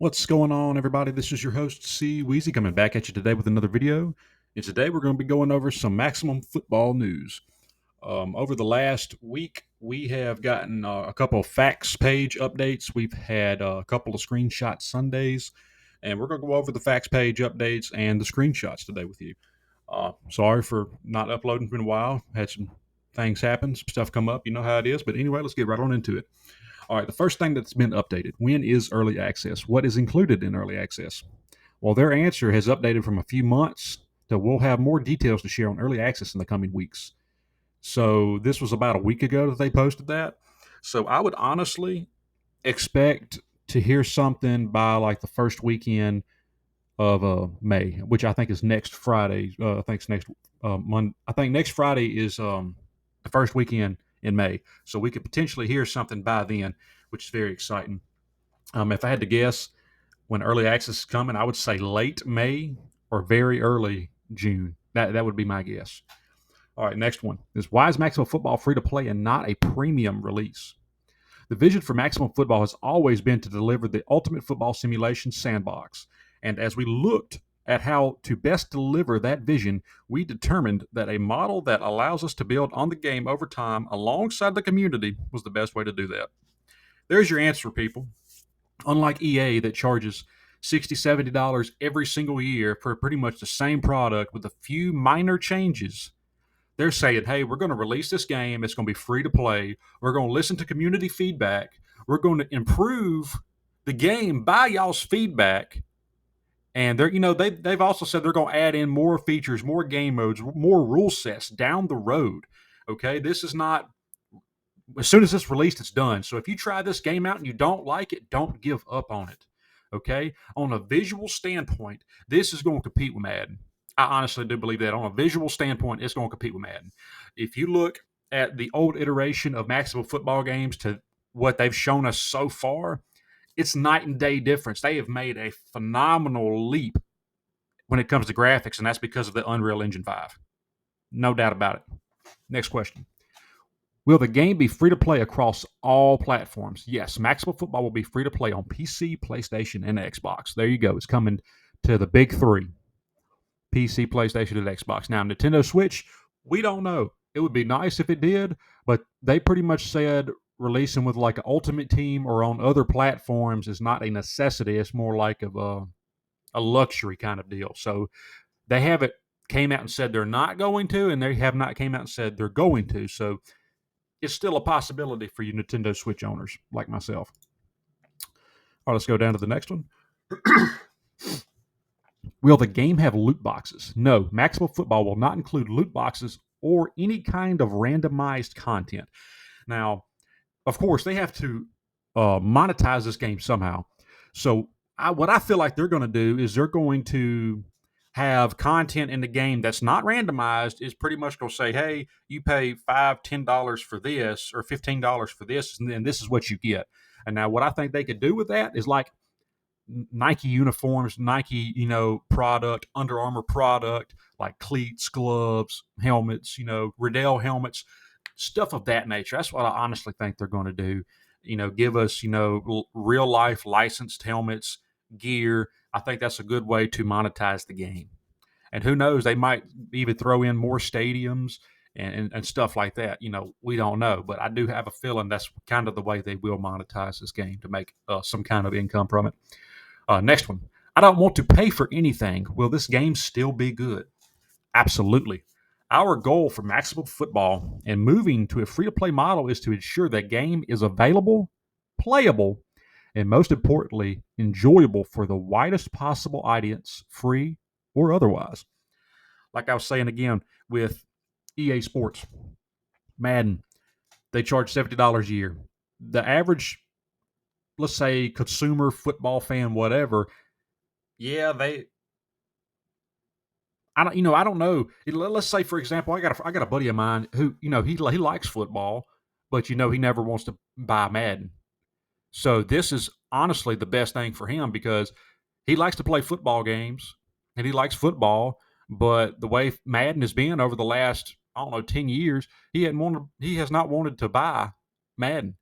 What's going on, everybody? This is your host, C-WEYZEY, coming back at you today with another video. And today we're going to be going over some maximum football news. Over the last week, we have gotten a couple of facts page updates. We've had a couple of screenshot Sundays, and we're going to go over the facts page updates and the screenshots today with you. Sorry for not uploading in a while. Had some things happen, some stuff come up. You know how it is. But anyway, let's get right on into it. All right, the first thing that's been updated: when is early access? What is included in early access? Well, their answer has updated from a few months to we'll have more details to share on early access in the coming weeks. So this was about a week ago that they posted that. So I would honestly expect to hear something by like the first weekend of May, which I think is next Friday. I think it's next Monday. I think next Friday is the first weekend in May, so we could potentially hear something by then, which is very exciting. If I had to guess when early access is coming, I would say late May or very early June. That would be my guess. All right, next one is: why is Maximum Football free to play and not a premium release? The vision for Maximum Football has always been to deliver the ultimate football simulation sandbox. And as we looked at how to best deliver that vision, we determined that a model that allows us to build on the game over time alongside the community was the best way to do that. There's your answer, people. Unlike EA that charges $60, $70 every single year for pretty much the same product with a few minor changes, they're saying, hey, we're going to release this game. It's going to be free to play. We're going to listen to community feedback. We're going to improve the game by y'all's feedback. And they've also said they're going to add in more features, more game modes, more rule sets down the road. Okay, this is not, as soon as it's released, it's done. So if you try this game out and you don't like it, don't give up on it. Okay, on a visual standpoint, this is going to compete with Madden. I honestly do believe that on a visual standpoint, it's going to compete with Madden. If you look at the old iteration of Maximum Football games to what they've shown us so far, it's night and day difference. They have made a phenomenal leap when it comes to graphics, and that's because of the Unreal Engine 5. No doubt about it. Next question. Will the game be free to play across all platforms? Yes, Maximum Football will be free to play on PC, PlayStation, and Xbox. There you go. It's coming to the big three: PC, PlayStation, and Xbox. Now, Nintendo Switch, we don't know. It would be nice if it did, but they pretty much said releasing with like an Ultimate Team or on other platforms is not a necessity. It's more like of a luxury kind of deal. So they haven't came out and said they're not going to, and they have not came out and said they're going to. So it's still a possibility for you Nintendo Switch owners like myself. All right, let's go down to the next one. Will the game have loot boxes? No, Maximum Football will not include loot boxes or any kind of randomized content. Now, of course, they have to monetize this game somehow. So what I feel like they're going to do is they're going to have content in the game that's not randomized. Is pretty much going to say, hey, you pay $5, $10 for this or $15 for this, and then this is what you get. And now what I think they could do with that is like Nike uniforms, Nike, product, Under Armour product, like cleats, gloves, helmets, Riddell helmets, stuff of that nature. That's what I honestly think they're going to do. Give us, real life licensed helmets, gear. I think that's a good way to monetize the game. And who knows, they might even throw in more stadiums and stuff like that. We don't know, but I do have a feeling that's kind of the way they will monetize this game to make some kind of income from it. Next one. I don't want to pay for anything. Will this game still be good? Absolutely. Our goal for Maximum Football and moving to a free-to-play model is to ensure that game is available, playable, and most importantly, enjoyable for the widest possible audience, free or otherwise. Like I was saying again with EA Sports, Madden, they charge $70 a year. The average, let's say, consumer football fan, whatever, yeah, I don't know. Let's say, for example, I got a buddy of mine who, he likes football, but he never wants to buy Madden. So this is honestly the best thing for him because he likes to play football games and he likes football, but the way Madden has been over the last, I don't know, 10 years, he has not wanted to buy Madden.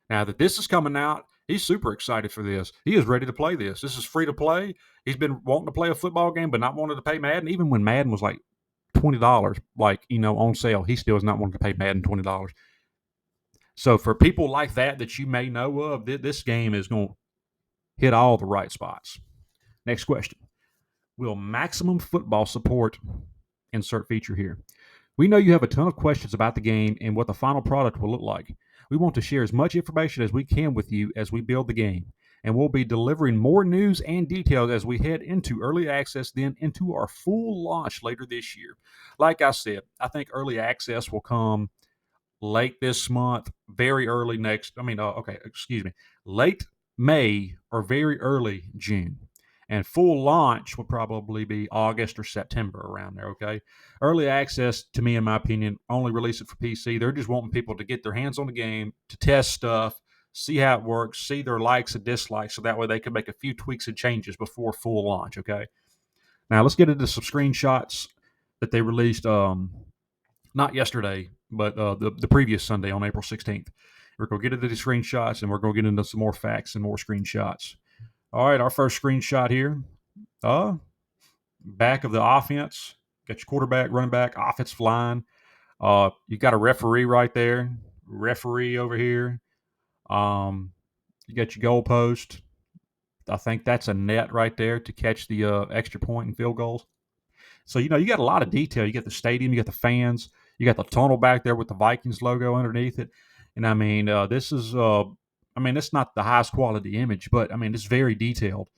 Now that this is coming out He's super excited for this. He is ready to play this. This is free to play. He's been wanting to play a football game, but not wanting to pay Madden. Even when Madden was like $20, like, on sale, he still is not wanting to pay Madden $20. So for people like that you may know of, this game is going to hit all the right spots. Next question. Will Maximum Football support insert feature here? We know you have a ton of questions about the game and what the final product will look like. We want to share as much information as we can with you as we build the game, and we'll be delivering more news and details as we head into early access, then into our full launch later this year. Like I said, I think early access will come late this month, very early late May or very early June. And full launch will probably be August or September, around there, okay? Early access, to me, in my opinion, only release it for PC. They're just wanting people to get their hands on the game, to test stuff, see how it works, see their likes and dislikes, so that way they can make a few tweaks and changes before full launch, okay? Now, let's get into some screenshots that they released not yesterday, but the previous Sunday on April 16th. We're going to get into the screenshots, and we're going to get into some more facts and more screenshots. All right, our first screenshot here. Back of the offense. Got your quarterback, running back, offensive line. You got a referee right there. Referee over here. You got your goal post. I think that's a net right there to catch the extra point and field goals. So, you got a lot of detail. You got the stadium, you got the fans, you got the tunnel back there with the Vikings logo underneath it. And I mean, this is, it's not the highest quality image, but I mean, it's very detailed,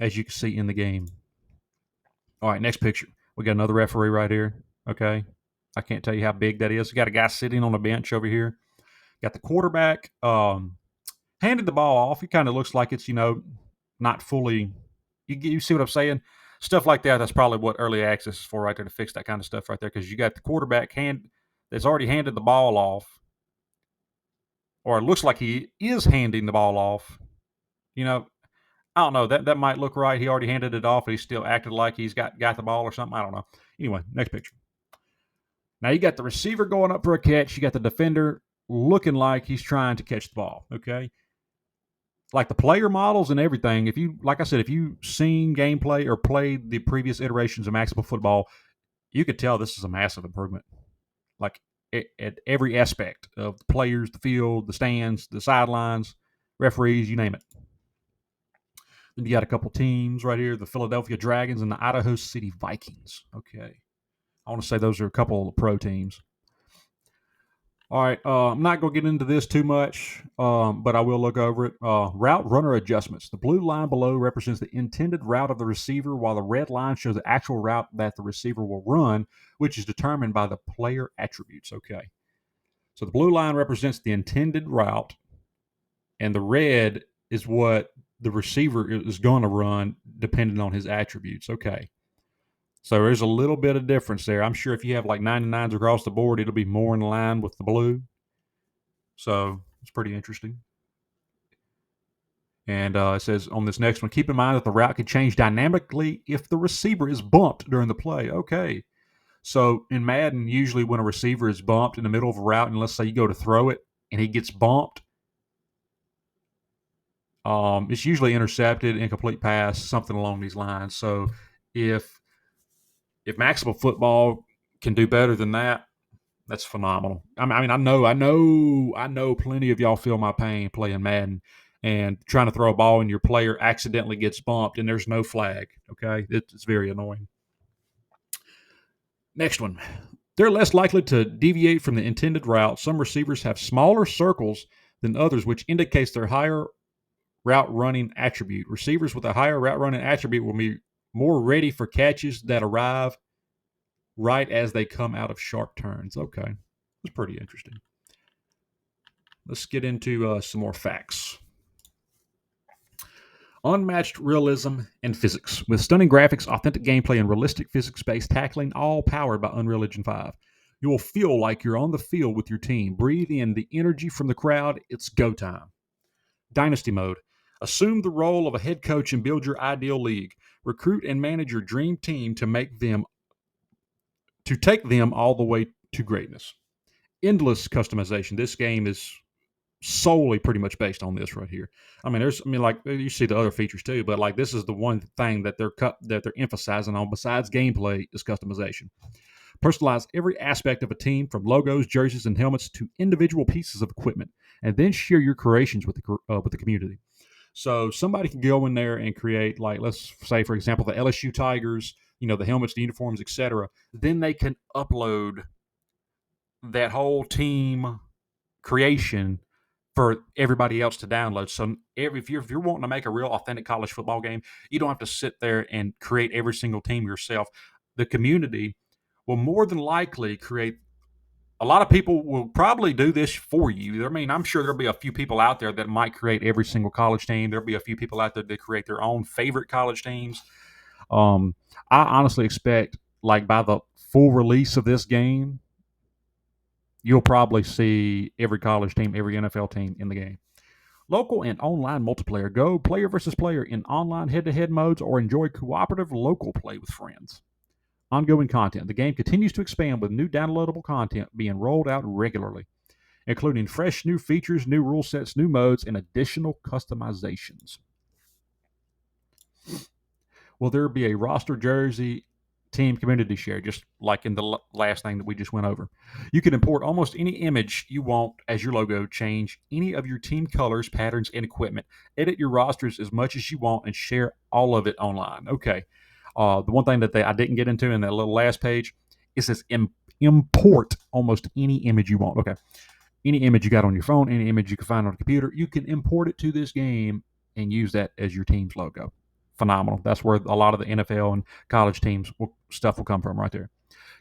as you can see in the game. All right, next picture. We got another referee right here. Okay. I can't tell you how big that is. We got a guy sitting on a bench over here. Got the quarterback, handed the ball off. It kind of looks like it's, not fully, you see what I'm saying? Stuff like that, that's probably what early access is for right there, to fix that kind of stuff right there, because you got the quarterback that's already handed the ball off, or it looks like he is handing the ball off. I don't know. That might look right. He already handed it off, but he still acted like he's got the ball or something. I don't know. Anyway, next picture. Now you got the receiver going up for a catch. You got the defender looking like he's trying to catch the ball, okay? Like the player models and everything, if you've seen gameplay or played the previous iterations of Maximum Football, you could tell this is a massive improvement. Like at every aspect of the players, the field, the stands, the sidelines, referees, you name it. Then you got a couple teams right here, the Philadelphia Dragons and the Idaho City Vikings. Okay. I want to say those are a couple of the pro teams. All right, I'm not going to get into this too much, but I will look over it. Route runner adjustments. The blue line below represents the intended route of the receiver, while the red line shows the actual route that the receiver will run, which is determined by the player attributes. Okay. So the blue line represents the intended route, and the red is what the receiver is going to run depending on his attributes. Okay. So there's a little bit of difference there. I'm sure if you have like 99s across the board, it'll be more in line with the blue. So it's pretty interesting. And it says on this next one, keep in mind that the route can change dynamically if the receiver is bumped during the play. Okay. So in Madden, usually when a receiver is bumped in the middle of a route, and let's say you go to throw it and he gets bumped, it's usually intercepted, incomplete pass, something along these lines. So if Maximum Football can do better than that, that's phenomenal. I mean, I know plenty of y'all feel my pain playing Madden and trying to throw a ball and your player accidentally gets bumped and there's no flag. Okay, it's very annoying. Next one. They're less likely to deviate from the intended route. Some receivers have smaller circles than others, which indicates their higher route running attribute. Receivers with a higher route running attribute will be more ready for catches that arrive right as they come out of sharp turns. Okay. That's pretty interesting. Let's get into some more facts. Unmatched realism and physics. With stunning graphics, authentic gameplay, and realistic physics-based tackling, all powered by Unreal Engine 5. You will feel like you're on the field with your team. Breathe in the energy from the crowd. It's go time. Dynasty mode. Assume the role of a head coach and build your ideal league. Recruit and manage your dream team to take them all the way to greatness. Endless customization. This game is solely pretty much based on this right here. I mean, like you see the other features too, but like this is the one thing that they're emphasizing on besides gameplay is customization. Personalize every aspect of a team from logos, jerseys, and helmets to individual pieces of equipment, and then share your creations with the community. So somebody can go in there and create, like, let's say, for example, the LSU Tigers, the helmets, the uniforms, etc. Then they can upload that whole team creation for everybody else to download. So if you're wanting to make a real authentic college football game, you don't have to sit there and create every single team yourself. The community will more than likely create. A lot of people will probably do this for you. I mean, I'm sure there'll be a few people out there that might create every single college team. There'll be a few people out there that create their own favorite college teams. Um, I honestly expect, like, by the full release of this game, you'll probably see every college team, every NFL team in the game. Local and online multiplayer. Go player versus player in online head-to-head modes or enjoy cooperative local play with friends. Ongoing content. The game continues to expand with new downloadable content being rolled out regularly, including fresh new features, new rule sets, new modes, and additional customizations. Will there be a roster jersey team community share, just like in the last thing that we just went over? You can import almost any image you want as your logo, change any of your team colors, patterns, and equipment, edit your rosters as much as you want, and share all of it online. Okay. The one thing that I didn't get into in that little last page is this import almost any image you want. Okay. Any image you got on your phone, any image you can find on a computer, you can import it to this game and use that as your team's logo. Phenomenal. That's where a lot of the NFL and college teams stuff will come from right there.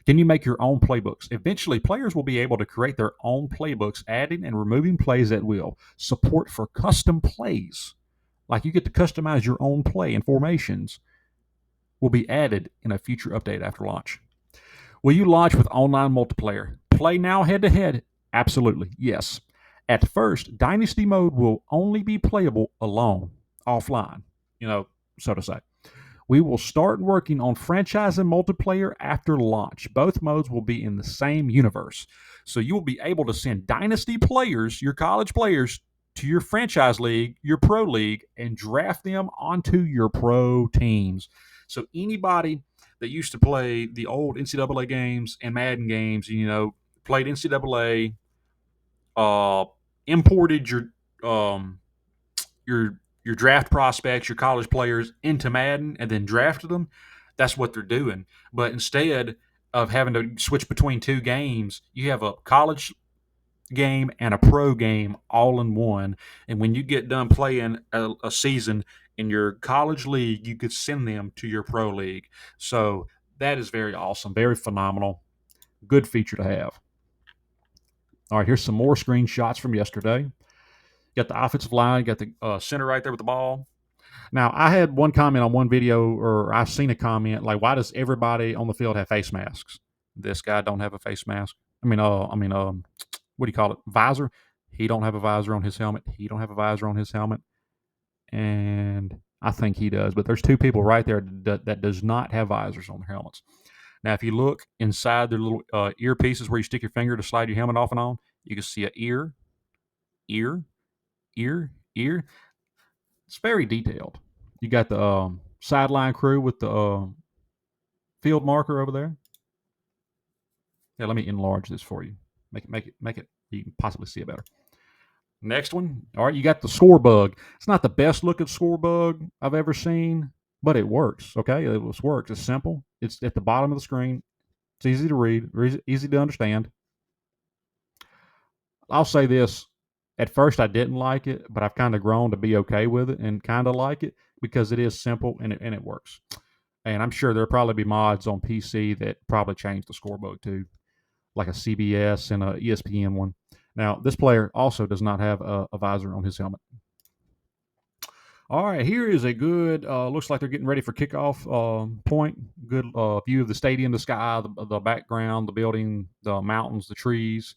Can you make your own playbooks? Eventually, players will be able to create their own playbooks, adding and removing plays at will. Support for custom plays, like you get to customize your own play and formations, will be added in a future update after launch. Will you launch with online multiplayer? Play now head to head? Absolutely, yes. At first, Dynasty mode will only be playable alone, offline, so to say. We will start working on franchise and multiplayer after launch. Both modes will be in the same universe. So you will be able to send Dynasty players, your college players, to your franchise league, your pro league, and draft them onto your pro teams. So anybody that used to play the old NCAA games and Madden games, played NCAA, imported um, your draft prospects, your college players into Madden, and then drafted them. That's what they're doing. But instead of having to switch between two games, you have a college game and a pro game all in one. And when you get done playing a season in your college league, you could send them to your pro league. So that is very awesome, very phenomenal. Good feature to have. All right, here's some more screenshots from yesterday. You got the offensive line, you got the center right there with the ball. Now, I had one comment on one video, or I've seen a comment like, "Why does everybody on the field have face masks? This guy don't have a face mask. What do you call it? Visor. He don't have a visor on his helmet. He don't have a visor on his helmet, and I think he does. But there's two people right there that does not have visors on their helmets. Now, if you look inside their little earpieces where you stick your finger to slide your helmet off and on, you can see a ear, ear, ear. It's very detailed. You got the sideline crew with the field marker over there. Yeah, let me enlarge this for you. Make it. You can possibly see it better. Next one. All right, you got the score bug. It's not the best looking score bug I've ever seen, but it works. Okay, it works. It's simple. It's at the bottom of the screen. It's easy to read, easy to understand. I'll say this. At first, I didn't like it, but I've kind of grown to be okay with it and kind of like it because it is simple and it works. And I'm sure there'll probably be mods on PC that probably change the score bug too, like a CBS and a ESPN one. Now, this player also does not have a visor on his helmet. All right, here is a good, looks like they're getting ready for kickoff point. Good view of the stadium, the sky, the background, the building, the mountains, the trees.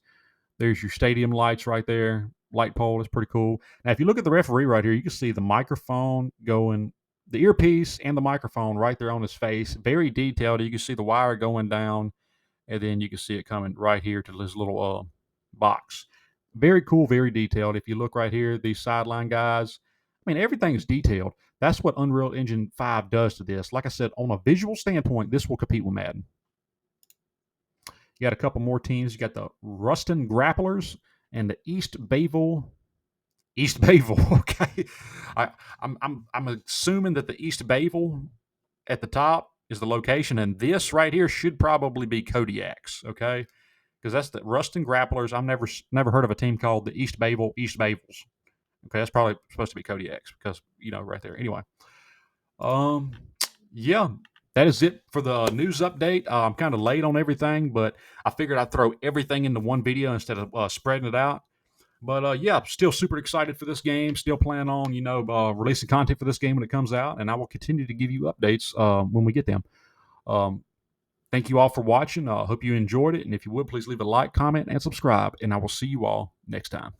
There's your stadium lights right there. Light pole is pretty cool. Now, if you look at the referee right here, you can see the microphone going, the earpiece and the microphone right there on his face. Very detailed. You can see the wire going down, and then you can see it coming right here to this little box. Very cool, very detailed. If you look right here, these sideline guys, I mean, everything's detailed. That's what Unreal Engine 5 does to this. Like I said, on a visual standpoint, this will compete with Madden. You got a couple more teams. You got the Ruston Grapplers and the East Bayville. East Bayville, okay. I'm assuming that the East Bayville at the top is the location, and this right here should probably be Kodiak's, okay? Because that's the Ruston Grapplers. I've never heard of a team called the East Bayville East Bayvilles. Okay, that's probably supposed to be Kodiak's because right there. Anyway, um, yeah, that is it for the news update. I'm kind of late on everything, but I figured I'd throw everything into one video instead of spreading it out. But yeah, still super excited for this game. Still plan on releasing content for this game when it comes out, and I will continue to give you updates when we get them. Um, Thank you all for watching. I hope you enjoyed it, and if you would, please leave a like, comment, and subscribe. And I will see you all next time.